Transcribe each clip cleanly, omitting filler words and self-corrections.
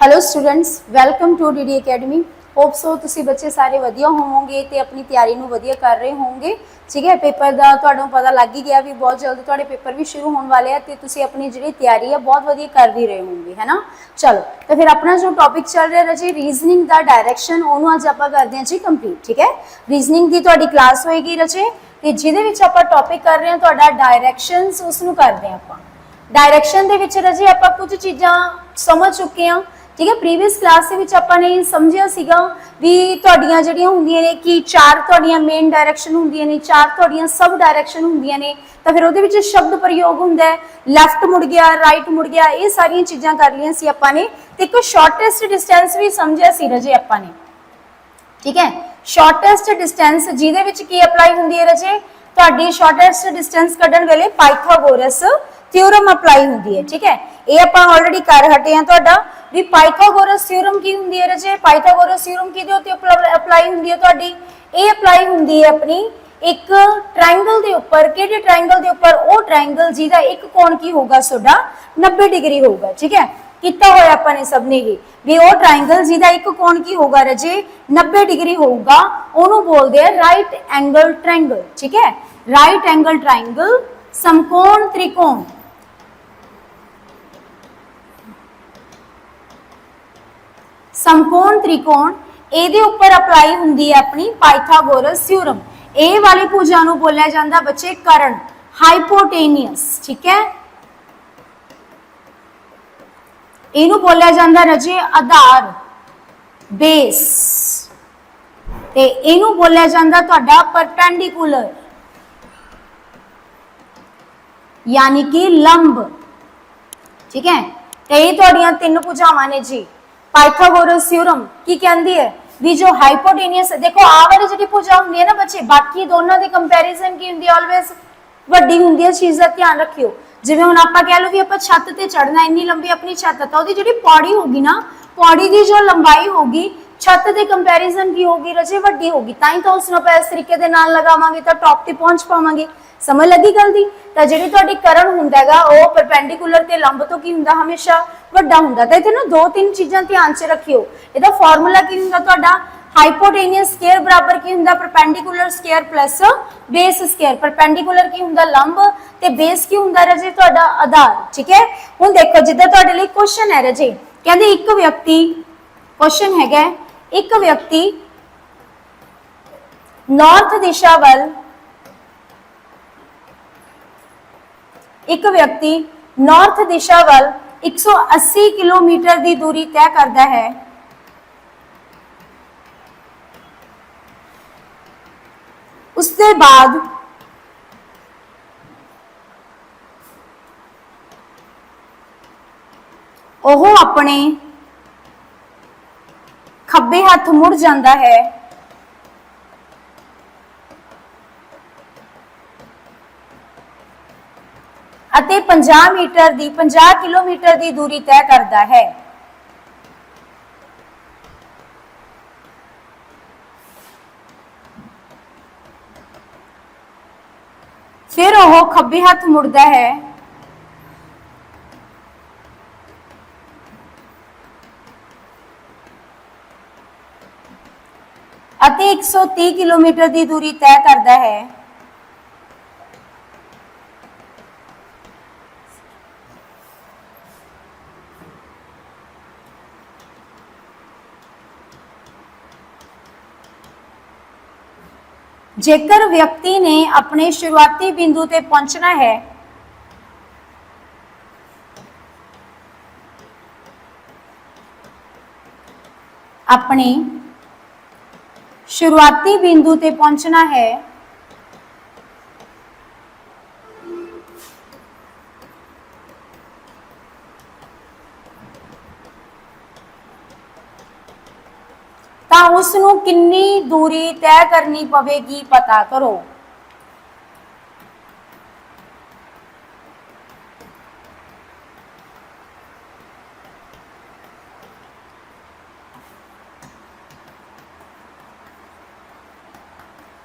Hello students, welcome to the academy. Hope so तुसी बच्चे सारे वधिया होवोगे ते अपनी तैयारी नूं वधिया कर रहे होंगे। ठीक है, पेपर का तुहानूं पता लग ही गया भी बहुत जल्द तुहाडे पेपर भी शुरू होने वाले हैं ते तुसी अपनी जिहड़ी तैयारी है बहुत वधिया कर भी रहे होंगे, है ना। चलो तो फिर अपना जो टॉपिक चल रहा है जी रीजनिंग का डायरैक्शन, उन्होंने अज आपां करदे हां जी कंप्लीट। ठीक है, रीजनिंग की तुहाडी क्लास होएगी रचे ते जिहदे विच आपां टॉपिक कर रहे हैं तुहाडा डायरैक्शनस, उसनूं करदे हां आपां। डायरैक्शन दे विच रजे आपां कुछ चीज़ां समझ चुके हैं। ठीक है, प्रीवियस क्लास के विच आपां ने समझिया सीगा भी तुहाडियां जिहड़ियां हुंदियां ने कि चार तुहाडियां मेन डायरैक्शन हुंदियां ने, चार तुहाडियां सब डायरैक्शन हुंदियां ने, तो फिर उहदे विच शब्द प्रयोग हुंदा है, लैफ्ट मुड़ गया, राइट मुड़ गया, ये सारियां चीज़ां कर लियां सी आपां ने। ते एक शॉर्टेस्ट डिस्टेंस भी समझिया सी रजे आपां ने। ठीक है, शॉर्टेस्ट डिस्टेंस जिहदे विच की अप्लाई हुंदी है रजे, तुहाडी शॉर्टेस्ट डिस्टेंस कढण वेले पाइथागोरस थ्योरम अप्लाई हुंदी है। ठीक है, ये आपां ऑलरेडी कर हटे हैं तुहाडा भी पाइथागोरस थ्योरम की हुंदी है रजे। पाइथागोरस थ्योरम किहदे उत्ते अप्लाई हुंदी है तुहाडी, ये अप्लाई हुंदी है अपनी एक ट्रायंगल दे उपर। किहड़े ट्रायंगल दे उपर, वो ट्रायंगल जिहदा एक कोण की होगा तुहाडा 90 डिग्री होगा। ठीक है, कितना होया अपन ने सबने भी वो ट्रायंगल जिहदा एक कोण की होगा रजे 90 डिग्री होगा, ओनू बोलते हैं राइट एंगल ट्रायंगल। ठीक है, राइट एंगल ट्रायंगल, समकोण त्रिकोण। समकोण त्रिकोण ਇਹਦੇ ਉੱਪਰ ਅਪਲਾਈ ਹੁੰਦੀ है अपनी पाइथागोरस थ्योरम। ਇਹ वाली ਭੁਜਾਂ ਨੂੰ बोलिया ਜਾਂਦਾ बच्चे कर्ण, हाइपोटेनियस। ठीक है, ਇਹਨੂੰ बोलिया ਜਾਂਦਾ रजे आधार, बेस, ਤੇ ਇਹਨੂੰ बोलिया ਜਾਂਦਾ ਤੁਹਾਡਾ परपेंडिकुलर यानी कि लंब। ठीक है, ਤੇ ਇਹ ਤੁਹਾਡੀਆਂ ਤਿੰਨ ਭੁਜਾਵਾਂ ने जी। पाइथागोरस थ्योरम की कहती है भी जो हाइपोटेनियस, देखो आ वाली जी भुजा होंगी है ना बच्चे, बाकी दोनों के कंपैरिजन की होंगी ऑलवेज वड्डी होंगी है। चीज़ का ध्यान रखियो, जिवें हुण आपां कह लो भी आपां छत ते चढ़ना, इन्नी लंबी अपनी छत, तो उहदी जिहड़ी पौड़ी होगी ना, पौड़ी की जो लंबाई होगी छत के कंपैरिजन की होगी रजे वड्डी होगी, तां ही तो उसनूं आपां इस तरीके दे नाल लगावांगे तो टॉप ते पहुंच पावांगे। समझ लगी गल दी। तो जिहड़ी तुहाडी करण हुंदा हैगा वो परपेंडिकुलर ते लंब तो की हुंदा हमेशा वड्डा हुंदा। तो इत्थे ना दो तीन चीज़ां ध्यान च रखियो। इहदा फार्मूला की हुंदा तुहाडा हाइपोटेनियस स्केयर बराबर की हुंदा perpendicular square plus base square. Perpendicular की हुंदा लंब ते बेस की हुंदा रजे तुहाडा आधार। ठीक है, हुण देखो जिद्दां तुहाडे लई क्वेश्चन है रजे, कहंदे एक व्यक्ति, क्वेश्चन हैगा एक व्यक्ति नॉर्थ दिशा वल, एक व्यक्ति नॉर्थ दिशा वल 180 किलोमीटर की दूरी तय करता है। उसके बाद ओह अपने खब्बे हाथ मुड़ जाता है अते 50 मीटर दी 50 किलोमीटर की दूरी तय करता है। फिर वह खब्बे हाथ मुड़ता है अते 130 किलोमीटर की दूरी तय करता है। जेकर व्यक्ति ने अपने शुरुआती बिंदु ते पहुंचना है, अपने शुरुआती बिंदु ते पहुंचना है, ਤਾਂ उसनूं कितनी दूरी तय करनी पवेगी पता करो।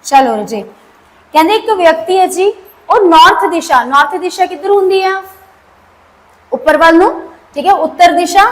चलो जी, कहते एक व्यक्ति है जी और नॉर्थ दिशा किधर होंगी है ऊपर वाल नूं, ठीक है उत्तर दिशा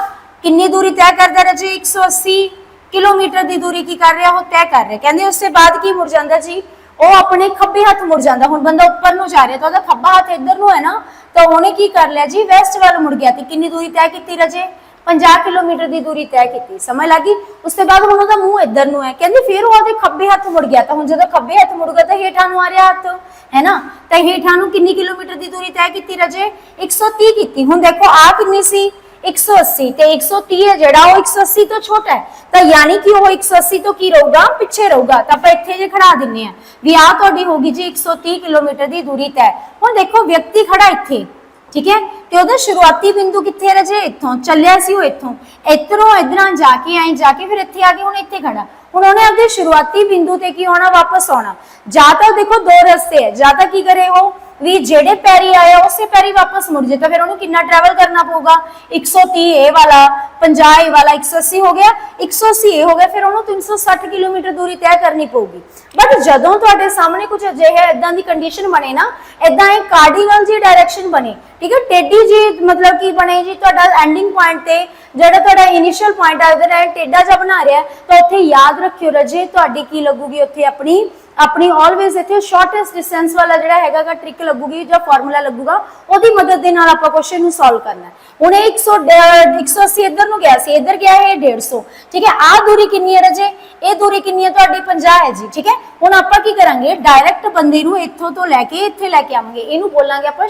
कितनी दूरी तय करता राजे 180 किलोमीटर की दूरी की कर रहा, वो तय कर रहा। कहते उसके बाद की मुड़ जाता जी, वो अपने खब्बे हाथ मुड़ जाता। हुण बंदा उपर नूं जा रहा तो खब्बा हाथ इधर नूं है ना, तो उन्हें की कर लिया जी वैस्ट वाल मुड़ गया। कितनी दूरी तय की राजे 50 किलोमीटर की दूरी तय की, समझ लग गई। उसके बाद हुण उहदा मूँह इधर नूं है, कहंदे फिर वो खब्बे हाथ मुड़ गया। तो हुण जदों खब्बे हाथ मुड़ गया तो हेठां नूं आ रहा हाथ है ना, तो हेठां नूं कितनी किलोमीटर की दूरी तय की राजे 130 की। हुण देखो आ कितनी सी 180 ते 130 है जिहड़ा वो 180 तो छोटा है, तो यानी कि वो 180 तो की रहूगा पिछे रहूगा। तो आप इत्थे जे खड़ा दिंने आ भी आ तुहाडी होगी जी 130 किलोमीटर की दूरी तय। हुण देखो व्यक्ति खड़ा इत्थे, ठीक है, तो उहदा शुरुआती बिंदु कित्थे रजे इत्थों चलिया सी, वो इत्थों इधरों इधर जाके आई जाके फिर इत्थे आके हुण इत्थे खड़ा। हुण उहने अपने शुरुआती बिंदु ते की होना वापस आना। जां तां देखो दो रस्ते है, जां तां की करे वो भी जेड़े पैरी आया उसे पैरी वापस मुड़ जाए, तो फिर उन्हें कितना ट्रैवल करना पऊगा 130 ए वाला 50 ए वाला 180 हो गया, 180 ए हो गया, फिर उन्हें 360 किलोमीटर दूरी तय करनी पऊगी। बट जदों तुहाडे सामने कुछ अजिहा इदां दी कंडीशन बने ना, इदां एक कार्डिनल जी डायरेक्शन बने, ठीक है, टेढ़ी जी मतलब की बने जी तुहाडा एंडिंग पॉइंट ते जेड़ा तुहाडा इनिशियल पॉइंट है उधर टेढ़ा जा बना रहा है, तो उत्थे याद रखियो रजे तुहाडी की लगूगी उत्थे अपनी अपनी ऑलवेज इत्थे शॉर्टेस्ट डिस्टेंस वाला जिहड़ा हैगा गा ट्रिक लगूगी जो फार्मूला लगूगा ओदी मदद दे नाल आपां क्वेश्चन नूं सॉल्व करना है। हुण 180 इधर नूं गया सी, इधर गया है 150, ठीक है। आ दूरी कितनी है रजे, ये दूरी कितनी है तुहाडी 50 है जी, ठीक है। हुण आपां की करांगे डायरैक्ट बंदे नूं इत्थों तो लैके इत्थे लैके आवांगे, इहनूं बोलांगे आपां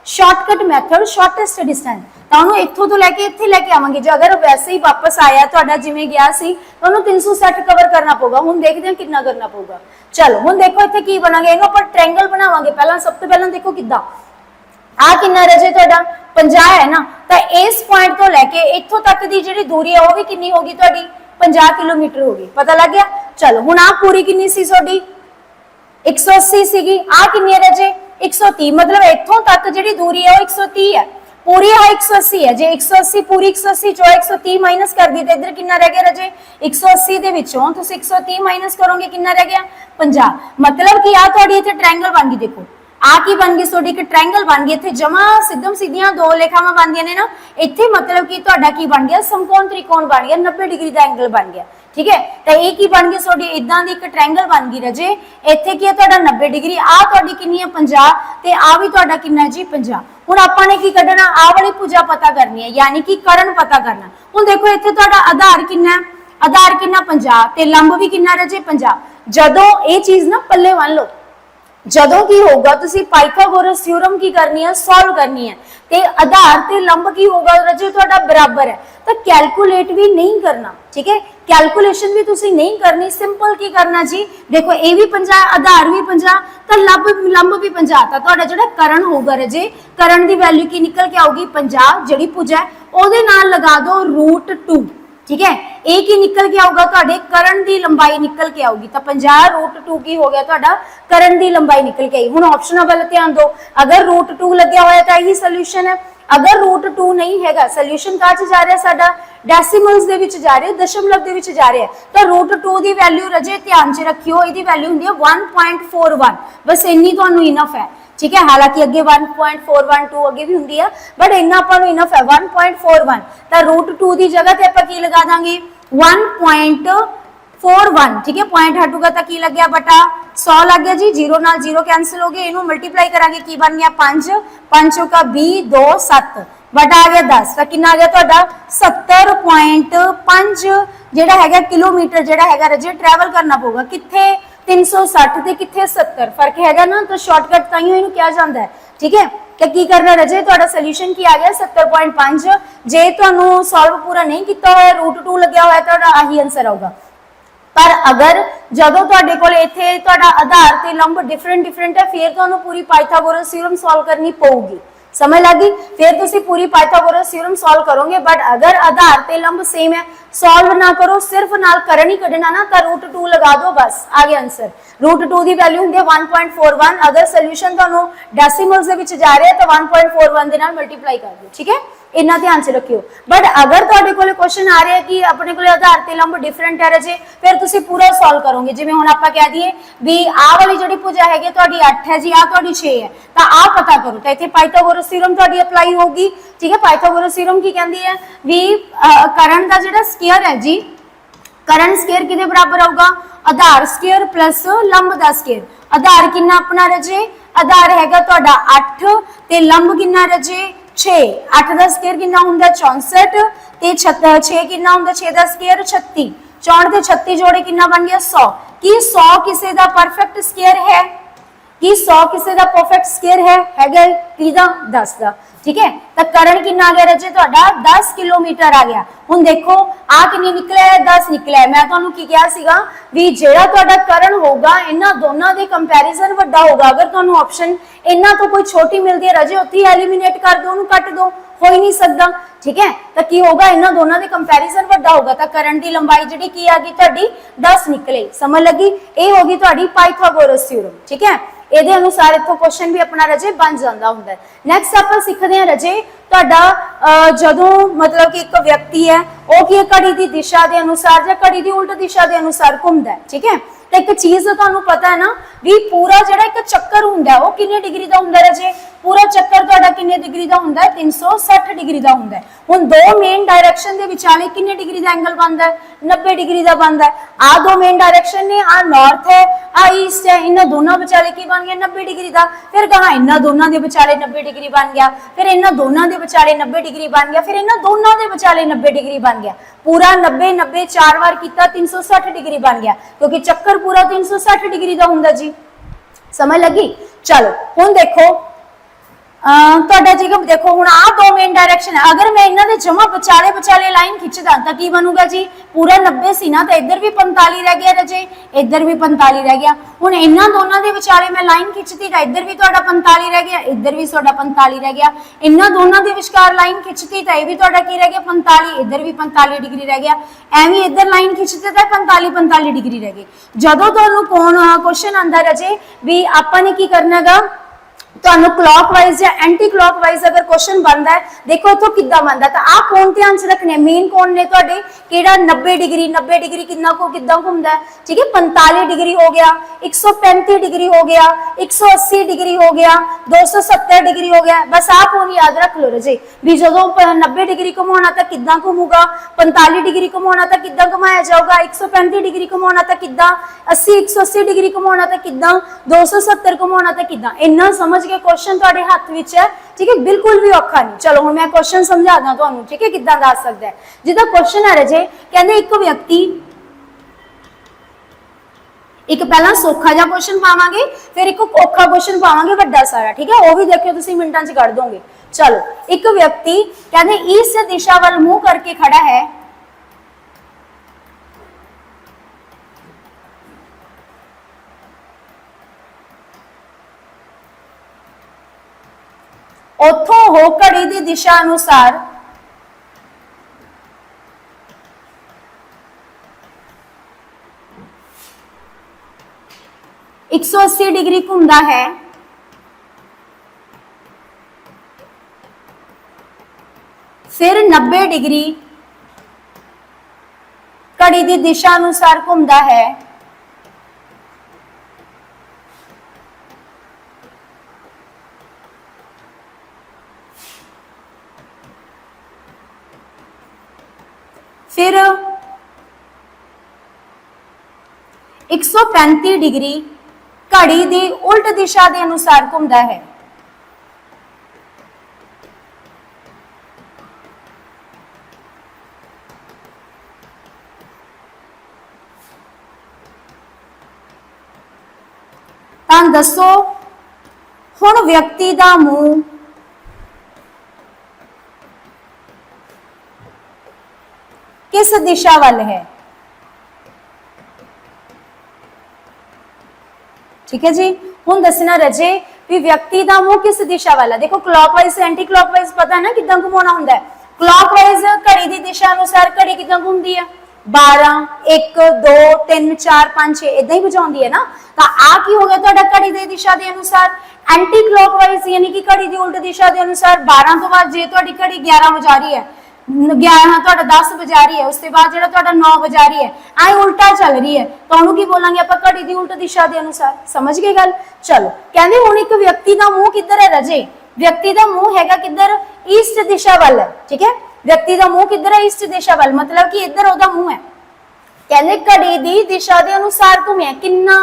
शॉर्टकट मैथड शॉर्टेस्ट डिस्टेंस। तो उन्होंने इत्थों तो लैके इत्थे लैके आवांगे, जो अगर वैसे ही वापस आया तुहाडा जिवें गया सी तो उन्होंने 360 कवर करना पऊगा। हुण देखदे हां कितना करना पऊगा। चलो हुण देखो इत्थे की बनांगे, इहनूं आपां ट्रायंगल बनावांगे। पहलां सब तो पहलां देखो किद्दां आ कितना रजे तुहाडा 50 है ना, तो इस पॉइंट तो लैके इत्थों तक दी जिहड़ी दूरी है वो भी कितनी होगी तुहाडी 50 किलोमीटर होगी, पता लग गया। चलो हुण आ पूरी कितनी सी तुहाडी 180 सीगी, आ कितनी है रजे 130, मतलब इत्थों तक जिहड़ी दूरी है वो 130 है, पूरी है 180 है। जे 180 पूरी 180 चो 130 माइनस कर दी तो इधर कितना रह गया रजे 180 दे विचों तुसीं 130 माइनस करोगे कितना रह गया 50, मतलब कि आ तुहाडी इत्थे ट्रायंगल बन गई। देखो आ की बन गई तुहाडी एक ट्रायंगल बन गई, इत्थे जमा सिद्धम सीधियां दो लेखावां बनदियां ने ना, इत्थे मतलब कि तुहाडा की बन गया समकोण त्रिकोण बन गया, 90 डिग्री दा एंगल बन गया, ठीक है। तो ये की बन गई तुहाडी इदां दी एक ट्रायंगल बन गई रजे, इत्थे की है तुहाडा 90 डिग्री, आ तुहाडी कितनी है 50 ते आ भी तुहाडा कितना है जी 50। हुण आपां ने की कढना आ वाली भुजा पता करनी है, यानी कि कर्ण पता करना। हुण देखो इत्थे तुहाडा आधार कितना है, आधार कितना 50 ते लंब भी कितना रजे 50। जदों ये चीज ना पल्ले बन लो, जदों की होगा तुसी पाइथागोरस थ्योरम की करनी है सॉल्व करनी है, ते आधार ते लंब की होगा रजे तुहाडा बराबर है, तो कैलकुलेट भी नहीं करना, ठीक है, कैलकुलेशन भी तुसी नहीं करनी, सिंपल की करना जी। देखो ए भी 50 आधार भी 50 तो लंब भी 50, तो तुहाडा जिहड़ा कर्ण होगा रजे कर्ण की वैल्यू की निकल के आऊगी 50, जिहड़ी भुजा है ओहदे नाल लगा दो √2, ठीक है। एक ही निकल के आऊगा तुहाडे कर्ण की लंबाई निकल के आऊगी, तो 50 √2 की हो गया तुहाडा कर्ण की लंबाई निकल के आई। हुण ऑप्शनां वाल ध्यान दो, अगर √2 लग्या होया तो यही सोल्यूशन है, अगर √2 नहीं हैगा सोल्यूशन काह च जा रहा है साडा डेसिमल्स दे विच जा रहा है, दशमलव दे विच जा रहा है, तो √2 की वैल्यू रजे ध्यान च रखियो इहदी वैल्यू हुंदी है 1.41, बस इन्नी तुहानू इनफ है, ठीक है। हालांकि अगे 1.412 अगे भी होंगी है, बट इन्ना आपां इनफ है 1.41, तो √2 की जगह ते आपां की लगा दांगे 1.41, ठीक है। पॉइंट हटूगा तो की लग गया बटा 100 लग गया जी, 0 नाल 0 कैंसिल हो गए, इनू मल्टीप्लाई करांगे की बन गया 5 5 का 20 2 7 बटा आ गया 10, तो कितना आ गया तुहाडा 70.5 जिहड़ा हैगा किलोमीटर जिहड़ा हैगा रजे ट्रैवल करना पऊगा, कित्थे 360 ते कित्थे 70, फर्क हैगा ना, तो शॉर्टकट ताइयों इहनू किया जांदा है, ठीक है। तो की करना रजे तुहाडा सोल्यूशन की आ गया 70.5, जे तुहानू सॉल्व पूरा नहीं किया होया √2 लग्या होया तो आही आंसर आऊगा। पर अगर जदों तुहाडे कोल इत्थे तुहाडा आधार ते लंब डिफरेंट है, फिर तुहानू पूरी पाइथागोरस थ्योरम सॉल्व करनी पऊगी, समझ लगी, फिर तुसी पूरी पाइथागोरस थ्योरम सॉल्व करोगे। बट अगर आधार ते लंब सेम है, सॉल्व ना करो, सिर्फ नाल कर्ण ही कढना ना, तो √2 लगा दो, बस आ गया आंसर। √2 की वैल्यू हुंदी है 1.41, अगर सोल्यूशन तुहानू डेसिमल्स दे विच जा रहा है तो 1.41 दे नाल मल्टीप्लाई कर दो, ठीक है, इन्ना ध्यान से रखियो। बट अगर तुहाडे कोले क्वेश्चन आ रहा है कि अपने कोले आधार ते लंब डिफरेंट है रजे, फिर तुसी पूरा सॉल्व करोगे। जिवें हुण आपां कह दईए भी आ वाली जिहड़ी भुजा हैगी तुहाडी 8 है जी, आ तुहाडी 6 है, तो आ पता करो, तो इत्थे पाइथागोरस थ्योरम तुहाडी अप्लाई होगी, ठीक है। पाइथागोरस थ्योरम की कहती है भी करण का जिहड़ा स्केयर है जी, करण स्केयर किहदे बराबर आऊगा, आधार स्केयर प्लस लंब दा स्केयर। आधार कितना अपना रजे, आधार हैगा तुहाडा 8 ते लंब कितना रजे 6। 8 दा स्केयर कितना हुंदा 64 ते 6 कितना हुंदा 6 दा स्केयर 36। 64 ते 36 जोड़े कितना बन गया 100। कि 100 किसी दा परफेक्ट स्केयर है, कि 100 किसी का परफेक्ट स्केयर है किदा 10 का। ठीक है, तो करण कितना आ गया रजे तुहाडा 10 किलोमीटर आ गया। हुण देखो आ कितनी निकलिया है 10 निकलिया है। मैं तुहानू की कहा सीगा भी जेड़ा तुहाडा करण होगा इन्हां दोनों दे कंपैरिजन वड्डा होगा। अगर तुहानू ऑप्शन इन्हां तो कोई छोटी मिलती है रजे उत्थे एलिमिनेट कर दो, उन्हें कट दो, हो ही नहीं सकता। ठीक है, तो की होगा इन्हां दोनों दे कंपैरिजन वड्डा होगा, तो करण की लंबाई जिहड़ी की आ गई तुहाडी 10 निकले। समझ लगी, ये होगी तुहाडी पाइथागोरस थ्योरम। ठीक है, ਇਹਦੇ अनुसार इत्थों क्वेश्चन भी अपना रजे बन जाता हुंदा है। नैक्सट आपां सीखदे हां रजे तुहाडा जदों मतलब कि एक व्यक्ति है वो की घड़ी की दिशा के अनुसार या घड़ी की उल्ट दिशा के अनुसार घूमदा है। ठीक है, तो एक चीज तुहानू पता है ना भी पूरा जिहड़ा एक चक्कर हुंदा है वो कितने डिग्री का हुंदा रजे, पूरा चक्कर तुहाडा कितने डिग्री का हुंदा है 360 डिग्री का हुंदा है। हुण दो मेन डायरेक्शन दे विचाले कितने डिग्री का एंगल बनदा है 90 डिग्री का बनदा है। आ दो मेन डायरेक्शन ने, आ नॉर्थ है आ ईस्ट है, इन्हां दोनों विचाले की बन गया 90 डिग्री का। फिर कहां इन्हां दोनों के विचाले 90 डिग्री बन गया, फिर इन्हां दोनों के विचाले 90 डिग्री बन गया, फिर इन्हां दोनों के विचाले 90 डिग्री बन गया। पूरा 90 90 4 बार किया 360 डिग्री बन गया, क्योंकि चक्कर पूरा 360 डिग्री का हुंदा जी। समझ लगी। चलो हुण देखो तुहाडा जी देखो हुण आ दो मेन डायरेक्शन है। अगर मैं इन्हां दे जमा विचाले विचाले लाइन खिंचदा तां की बनूगा जी, पूरा 90 सी ना, तो इधर भी 45 रह गया रजे, इधर भी 45 रह गया। हुण इन्हां दोनों दे विचाले मैं लाइन खिंचती तां इधर भी तुहाडा 45 रह गया, इधर भी तुहाडा 45 रह गया। इन्हां दोनों दे विचकार लाइन खिंचती तां भी तुहाडा की रह गया 45, इधर भी 45 डिग्री रह गया। एवें इधर लाइन खिंचते तां 45 45 डिग्री रह गई। जदों तुहानूं क्वेश्चन आंदा रजे भी आपां ने की करना गा, तुहानू क्लॉकवाइज या एंटी क्लॉकवाइज अगर क्वेश्चन बनता है, देखो इथों किद्दां बनदा, तो आ कोण ध्यान च रखने, मेन कोण ने तुहाडे किहड़ा 90 डिग्री, 90 डिग्री कितना को किद्दां घुमदा है। ठीक है, 45 डिग्री हो गया, 135 डिग्री हो गया, 180 डिग्री हो गया, 270 डिग्री हो गया। बस आ कोण याद रख लो रजे भी जदों 90 डिग्री घुमाउणा तां किद्दां घुमूगा, 45 डिग्री घुमाउणा तां किद्दां घुमाया जाऊगा, 135 डिग्री घुमाउणा तां किद्दां, 80 180 डिग्री घुमाउणा तां किद्दां, 270 घुमाउणा तां किद्दां। इन्ना समझ के क्वेश्चन तुहाडे हाथ विच है। ठीक है, बिल्कुल भी औखा नहीं। चलो हुण मैं क्वेश्चन समझा दा तुहानू। ठीक है, किद्दां दस सकदा है। जिहदा क्वेश्चन है रजे कहंदे एक व्यक्ति, एक पहला सौखा जिहा क्वेश्चन पावांगे, फिर एक औखा क्वेश्चन पावांगे वड्डा सारा। ठीक है, वो भी देखियो तुसीं मिनटां च कढ दोगे। चलो एक व्यक्ति कहंदे ईस्ट दिशा वाल मुंह करके खड़ा है, उथों हो घड़ी की दिशा अनुसार एक 180 डिग्री घूमता है, फिर 90 डिग्री घड़ी की दिशा अनुसार घूमता है, फिर 135 डिग्री घड़ी की उल्ट दिशा के अनुसार घूमता है। तां दसो हुण व्यक्ति का मुंह किस दिशा वाल है। ठीक है जी, हुण दसना रजे भी व्यक्ति का मुंह किस दिशा वाला। देखो क्लॉकवाइज एंटी क्लॉकवाइज पता है ना किद्दां घुमाउणा हुंदा है। क्लॉकवाइज घड़ी की दिशा अनुसार घड़ी किद्दां घूमदी है 12 1 2 3 4 5 6 इदां ही बजाउंदी है ना। तो आ की हो गया तुहाडा घड़ी की दिशा के अनुसार। एंटी क्लॉकवाइज यानी कि घड़ी की उल्ट दिशा के अनुसार 12 तो बाद जे तुहाडी घड़ी 11 बजा रही है, 11 तुहाडा 10 बजा रही है, उसके बाद जिहड़ा तुहाडा 9 बजा रही है, आई उल्टा चल रही है, तो उहनूं की बोलांगे आपां घड़ी की उल्ट दिशा के अनुसार। समझ गए गल। चलो कहंदे हुण एक व्यक्ति का मुंह किधर है रजे, व्यक्ति का मुंह हैगा किधर ईस्ट दिशा वाल है, ठीक है। व्यक्ति का मुंह किधर है, ईस्ट दिशा वाल, मतलब कि इधर ओदा मुंह है। कहते घड़ी की दिशा के अनुसार घूमिया कितना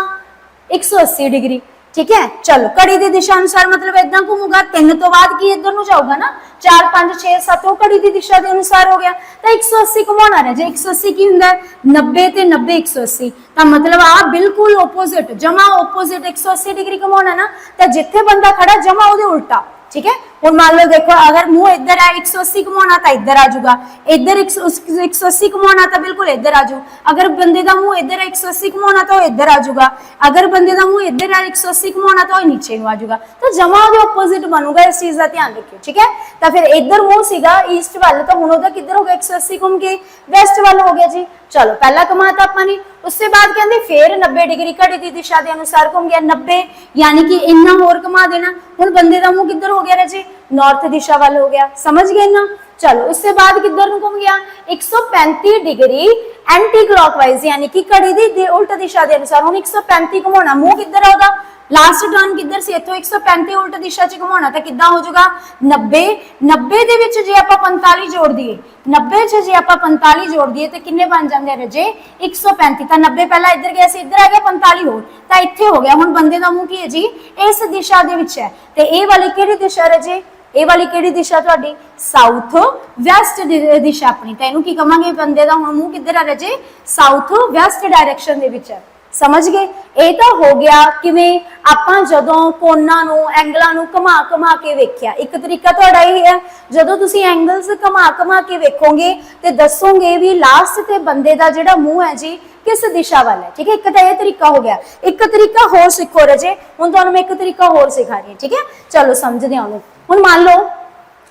180 डिग्री, ठीक है। चलो घड़ी की दिशा अनुसार मतलब इदा घूमूगा, 3 तो बाद की इधर जाऊगा ना, 4 5 6 7 वो घड़ी की दिशा के अनुसार हो गया। तो 180 घुमाना रहे, 180 की होंगे 90 ते 90 180, तो मतलब आ बिल्कुल ओपोजिट, जमा ओपोजिट 180 डिग्री घुमाना ना, तो जिथे बंदा खड़ा जमा वो उल्टा, ठीक है। और मान लो देखो अगर मुंह इधर है 180 घुमाना तो इधर आ जाऊगा, इधर 180 घुमाना तो बिल्कुल इधर आ जाऊ, अगर बंदे का मुंह इधर है 180 घुमाना तो इधर आ जाऊगा, अगर बंदे का मुंह इधर है 180 घुमाना तो नीचे आ जाऊगा, तो जमा वो ऑपोजिट बनूगा, इस चीज का ध्यान रखियो, ठीक है। तो फिर इधर मुंह सीगा ईस्ट वाल, तो हुण ओदा किधर हो गया 180 घूम के वेस्ट वाल हो गया जी। चलो पहला घुमाता अपने, उससे बाद कहते फिर 90 डिग्री घड़ी की दिशा के अनुसार घूम गया 90, यानी कि इन्ना होर घुमा देना। हुण बंदे का मुंह किधर हो गया राजे, नॉर्थ दिशा वाल हो गया, समझ गए ना। चलो उससे बाद किधर घूम गया 135 डिग्री एंटी क्लॉकवाइज, यानी कि घड़ी की उल्ट दिशा के अनुसार। हुण 135 घुमाना, मुंह किधर है ओदा, लास्ट टर्न किधर से, इथों 135 उल्ट दिशा च घुमाना, तो कितना हो जाएगा 90, 90 दे विच जे आपां 45 जोड़ दिए, 90 च जे आपां 45 जोड़ दिए तो किन्ने बन जांदे रजे 135, तो 90 पहला इधर गया सी, इधर आ गया 45 होर, तो इत्थे हो गया। हुण बंदे दा मुंह की है जी इस दिशा दे विच है, ते ए वाली किहड़ी दिशा रजे, ए वाली किहड़ी दिशा तुहाडी साउथ वेस्ट दिशा अपनी, तो इहनूं की कहांगे बंदे दा हुण मुंह किधर है रजे साउथ वेस्ट डायरेक्शन दे विच है, समझ गए। ये तो हो गया किवें आपां जदों कोना नूं एंगलां नूं घुमा घुमा के वेख्या। एक तरीका तुहाडा ये है, जदों तुसीं एंगल्स घुमा घुमा के वेखोगे ते दसोगे भी लास्ट ते बंदे दा जिहड़ा मुंह है जी किस दिशा वाल है, ठीक है। एक तो यह तरीका हो गया, एक तरीका होर सीखो रजे, हुण तुहानूं मैं एक तरीका होर सिखा रही हूं, ठीक है। चलो समझदे आं ओनूं। हुण मान लो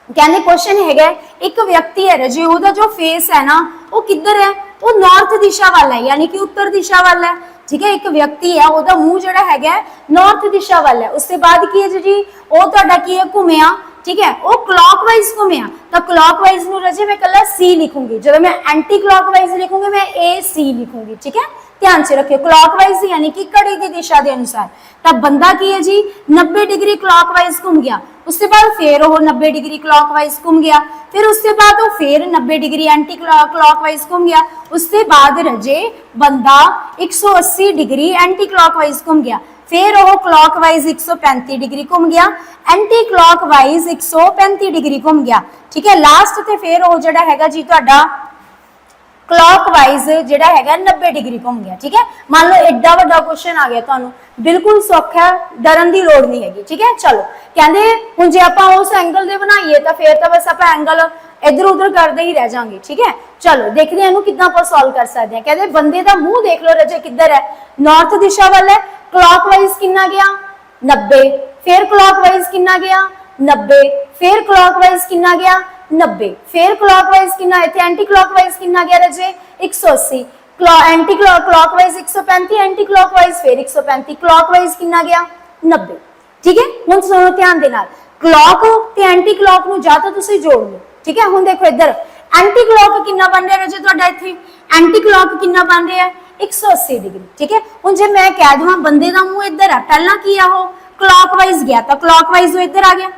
कहने क्वेश्चन है एक व्यक्ति है रजे, ओहदा जो फेस है ना वो किधर है, वो नॉर्थ दिशा वाला है, यानी कि उत्तर दिशा वाला है, ठीक है। एक व्यक्ति है ओहदा मुंह जिहड़ा है नॉर्थ दिशा वाला है। उसके बाद की है जी वो तुहाडा की है घुमिया, ठीक है, वो क्लॉकवाइज घुमिया, तो क्लॉकवाइज नूं रजे मैं कला सी लिखूंगी, जब मैं एंटी क्लॉकवाइज लिखूंगी मैं ए सी लिखूंगी, ठीक है। ध्यान से रखियो क्लॉकवाइज यानी कि घड़ी की दिशा के अनुसार, तब बंदा की है जी 90 डिग्री क्लॉकवाइज घूम गया, उसके बाद फिर वो 90 डिग्री क्लॉकवाइज घूम गया, फिर उसके बाद वो फिर 90 डिग्री एंटी क्लॉकवाइज घूम गया, उसके बाद रजे बंदा 180 डिग्री एंटी क्लॉकवाइज घूम गया, फिर वो क्लॉकवाइज 135 डिग्री घूम गया, एंटी क्लॉकवाइज 135 डिग्री घूम गया, ठीक है। लास्ट ते फिर वो जिहड़ा हैगा जी तुहाडा क्लॉकवाइज जिहड़ा हैगा 90 डिग्री घूम गया, ठीक है। मान लो एडा वड्डा क्वेश्चन आ गया तुहानूं, बिल्कुल सौखा, डरन की लोड़ नहीं हैगी, ठीक है। चलो कहंदे हुण जे आपां उस एंगल दे बनाईए तो फिर तो बस आपां एंगल इधर उधर करते ही रह जाएंगे, ठीक है। चलो देखते हैं किद्दां आपां सॉल्व कर सकते हैं। कहते बंदे का मुंह देख लो रजे किधर है, नॉर्थ दिशा वाल है, क्लॉकवाइज कितना गया 90, फिर क्लॉकवाइज कितना गया 90, फिर क्लॉकवाइज कितना गया 90, फिर क्लॉकवाइज कितना, इत्थे एंटी क्लॉकवाइज कितना गया रजे 180, एंटी क्लॉकवाइज 135, एंटी क्लॉकवाइज फिर 135, क्लॉकवाइज कितना गया 90, ठीक है। हुण सुनो ध्यान दे नाल, क्लॉक ते एंटी क्लॉक नूं जां तां तुसीं जोड़ लो, ठीक है। हुण देखो इधर एंटी क्लॉक कितना बन रहा रजे तुहाडा, इत्थे एंटी क्लॉक कितना बन रहा है 180 डिग्री, ठीक है। हुण जे मैं कह दूं बंदे दा मुंह इधर है, पहला की आ वो क्लॉकवाइज गया तो क्लॉकवाइज वो इधर आ गया,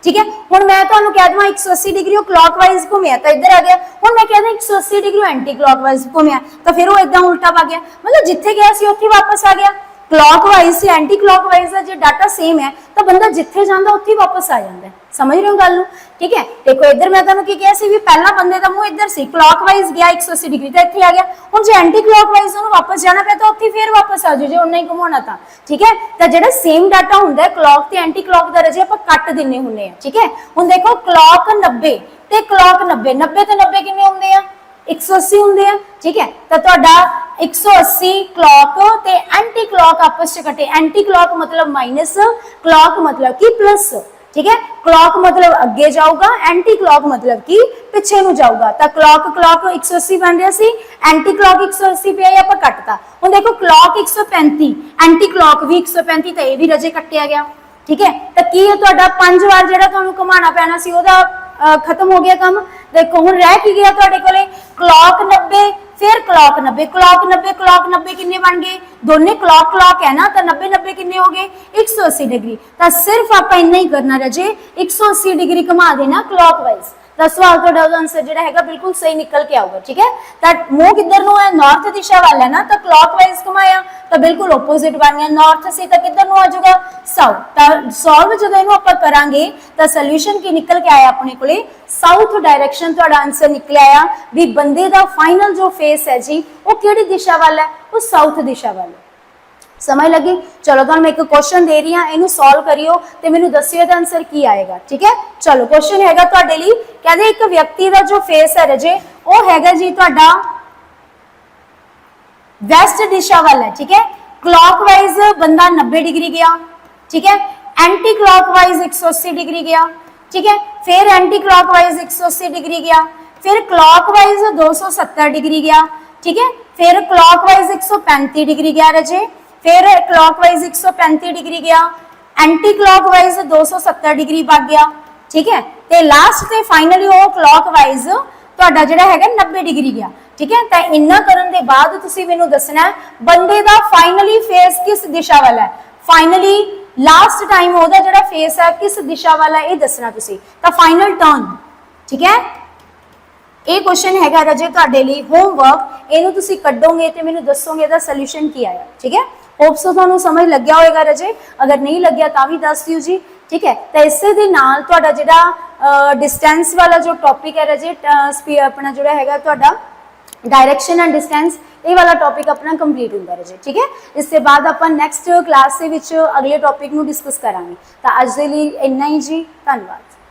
ठीक है। हुण मैं तुहानूं कह दूं 180 डिग्री क्लॉकवाइज घुमिया तो इधर आ गया, हुण मैं कहदा 180 डिग्री एंटी क्लॉकवाइज घुमिया तो फिर वो इदां उल्टा आ गया, मतलब जिथे गया सी उत्थे वापस आ गया। क्लॉकवाइज से एंटी क्लॉकवाइज का जो डाटा सेम है तो बंदा जिथे जांदा उत्थे वापस आ जाता है, समझ रहे हो गल नूं, ठीक है। देखो इधर मैं तुहानूं की कहा सी भी पहला बंदे का मुंह इधर सी, क्लॉकवाइज गया 180 डिग्री तो इत्थे आ गया, हुण जे एंटी क्लॉकवाइज उहनूं वापस जाना पिया तो उत्थे फिर वापस आ जाओ जे उन्ना ही घुमाउणा तां, ठीक है। तो जिहड़ा सेम डाटा हुंदा है क्लॉक ते एंटी क्लॉक दा रजे आपां कट दिन्ने हुंदे आ, ठीक है। हुण देखो क्लॉक 90 ते क्लॉक 90, 90 ते 90 किन्ने हुंदे आ 180 होंगे, ठीक है। तो तुहाडा 180 क्लॉक ते एंटी क्लॉक आपस च कटे, एंटी क्लॉक मतलब माइनस, क्लॉक मतलब कि प्लस, ठीक है। क्लॉक मतलब अगे जाऊगा, एंटी क्लॉक मतलब कि पिछे नूं जाऊगा, तो क्लॉक क्लॉक 180 बन रहा सी, एंटी क्लॉक 180 पे आई आपां कटता। हुण देखो क्लॉक 135, एंटी क्लॉक भी 135, तो यह भी रजे कटिया गया, ठीक है। तो की है तुहाडा 5 बार जिहड़ा तुहानूं घुमाना पैना सी ओहदा खत्म हो गया काम। देखो हुण रह की गया तुहाडे कोले क्लॉक 90 फिर क्लॉक 90, क्लॉक 90 किन्ने बन गए, दोनों क्लॉक है ना, तो 90 किन्ने हो गए 180 डिग्री। तो सिर्फ आप इन्ना ही करना रजे, 180 डिग्री घुमा देना क्लॉकवाइज। तो सवाल का आंसर जो है बिल्कुल सही निकल के आऊगा। ठीक है, तो मुंह किधर नु है, नॉर्थ दिशा वाल है ना, तो क्लॉकवाइज घुमाया तो बिल्कुल ओपोजिट बन गया, नॉर्थ से तो किधर नु आ जाऊगा साउथ। तो सॉल्व जो इनू आप करांगे तो सोल्यूशन की निकल के आया अपने को साउथ डायरेक्शन, तुहाडा आंसर निकल आया भी बंदे का फाइनल जो फेस है जी वो किहड़ी दिशा वाल है, वो साउथ दिशा वाल है। समझ लगी? चलो तो मैं एक क्वेश्चन दे रही हाँ, इनू सॉल्व करियो ते मैनू दस्सियो इहदा आंसर की आएगा। ठीक है, चलो क्वेश्चन हैगा तुहाडे लई, कहंदे एक व्यक्ति का जो फेस है रजे वो हैगा जी तुहाडा वेस्ट दिशा वाल है। ठीक है, क्लॉकवाइज बंदा 90 डिग्री गया, ठीक है, एंटी क्लॉकवाइज 180 डिग्री गया, ठीक है, फिर एंटी क्लॉकवाइज 180 डिग्री गया, फिर क्लॉकवाइज 270 डिग्री गया, ठीक है, फिर क्लॉकवाइज 135 डिग्री गया रजे, फिर क्लॉकवाइज 135 डिग्री गया, एंटी क्लॉकवाइज 270 डिग्री भाग गया। ठीक है, ते लास्ट ते फाइनली वो क्लॉकवाइज तुहाडा जिहड़ा हैगा 90 डिग्री गया। ठीक है, तो इन्ना करन दे बाद तुसीं मैनूं दसना है बंदे दा फाइनली फेस किस दिशा वाला है, फाइनली लास्ट टाइम ओहदा जिहड़ा फेस है किस दिशा वाला है, ये दसना तुसीं। तो फाइनल टर्न, ठीक है, ये क्वेश्चन हैगा रजे तुहाडे लई होमवर्क, इहनूं तुसीं कड्डोगे ते मैनूं दसोगे इहदा सोल्यूशन की आया। ठीक है, होप सो तुहानूं समझ लग्या होएगा रजे, अगर नहीं लग्या तां भी दस दिओ जी। ठीक है, तो इसे दे नाल तुहाडा जिहड़ा डिस्टेंस वाला जो टॉपिक है रजे अपना जिहड़ा हैगा तुहाडा डायरेक्शन एंड डिस्टेंस, ये वाला टॉपिक अपना कंप्लीट होंदा रजे। ठीक है, इसके बाद अपन नैक्सट क्लास दे विच अगले टॉपिक नूं डिस्कस करांगे। तो अज दे लई इन्ना ही जी, धन्नवाद।